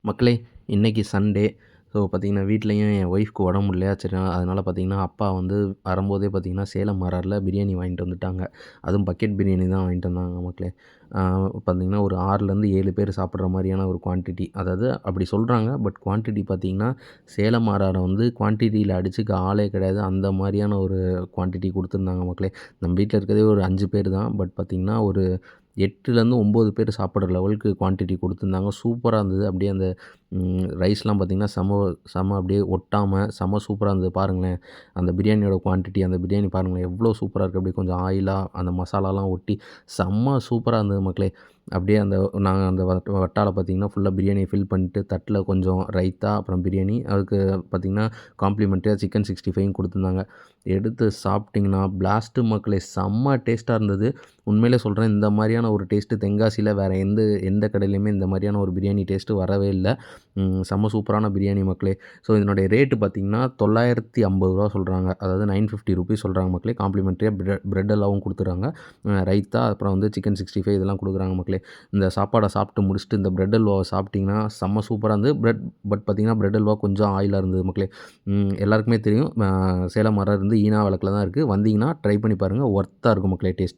மக்களே, இன்னைக்கு Sunday. So பார்த்தீங்கன்னா, வீட்லயும் என் ஒய்ஃப்க்கு உடம்பு முடியலையா, சரி அதனால பார்த்தீங்கன்னா, அப்பா வந்து வரும்போதே பார்த்தீங்கன்னா, சேலம் மரார்ல பிரியாணி வாங்கிட்டு வந்துட்டாங்க. அதுவும் பக்கெட் பிரியாணி தான் வாங்கிட்டு வந்தாங்க மக்களே. ஆ பார்த்தீங்கன்னா, ஒரு 6லேருந்து 7 பேர் சாப்பிட்ற மாரியான ஒரு குவான்டிட்டி. அதாவது அப்படி சொல்றாங்க. பட் குவான்டிட்டி பார்த்தீங்கன்னா, சேலம் மரார வந்து குவான்டிட்டியில அடிச்சுக்க ஆளே கிடையாது. அந்த மாரியான ஒரு குவான்டிட்டி குடுத்துருந்தாங்க மக்களே. நம்ம வீட்ல இருக்கிறதே ஒரு 5 பேர் தான். பட் பார்த்தீங்கன்னா, ஒரு 8லேருந்து 9 பேர் சாப்பிடுற லெவலுக்கு குவான்டிட்டி குடுத்துருந்தாங்க. சூப்பரா இருந்தது. அப்படியே அந்த ரைஸ்லாம் பார்த்தீங்கன்னா, செம அப்படியே ஒட்டாம செம சூப்பரா இருந்தது பாருங்களேன். அந்த பிரியாணியோட குவான்டிட்டி, அந்த பிரியாணி பாருங்களேன் எவ்வளோ சூப்பரா இருக்கு. அப்படியே கொஞ்சம் ஆயிலா அந்த மசாலாலாம் ஒட்டி செம்ம சூப்பரா இருந்தது மக்களே. அப்படியே நாங்க அந்த வட்டால பார்த்தீங்கன்னா, ஃபுல்லா பிரியாணிய ஃபில் பண்ணிட்டு தட்டில கொஞ்சம் ரைத்தா, அப்புறம் பிரியாணி, அதுக்கு பார்த்தீங்கன்னா, காம்ப்ளிமெண்ட்டரியா சிக்கன் 65யும் குடுத்துருந்தாங்க. எடுத்து சாப்பிட்டிங்கன்னா, பிளாஸ்ட்டு மக்களே! செம்ம டேஸ்ட்டா இருந்தது. உண்மையிலே சொல்றேன், இந்த மாரியான ஒரு டேஸ்ட்டு தென்காசியில வேற எந்த எந்த கடையிலயுமே இந்த மாரியான ஒரு பிரியாணி டேஸ்ட்டு வரவே இல்ல. செம்ம சூப்பரான பிரியாணி மக்களே! ஸோ இதனுடைய ரேட்டு பார்த்தீங்கன்னா, ரூ. 950 சொல்றாங்க. அதாவது ₹950 சொல்றாங்க மக்களே. காம்ப்ளிமென்டரியா பிரெட் அல்லாவும் குடுத்துறாங்க. ரைத்தா, அப்புறம் வந்து சிக்கன் 65 இதெல்லாம் குடுக்குறாங்க மக்களே. இந்த சாப்பாட சாப்பிட்டு முடிச்சுட்டு இந்த பிரெட் அல்வாவ சாப்பிட்டீங்கன்னா, செம்ம சூப்பரா இருந்தது. பட் பார்த்தீங்கன்னா, பிரெட் அல்வா கொஞ்சம் ஆயிலா இருந்தது மக்களே. எல்லாருக்குமே தெரியும். சேலம் மரம் இருந்து ஈனா விளக்குல தான் இருக்கு. வந்தீங்கன்னா ட்ரை பண்ணி பாருங்க. ஒர்த்தா இருக்கும் மக்களே டேஸ்ட்டு.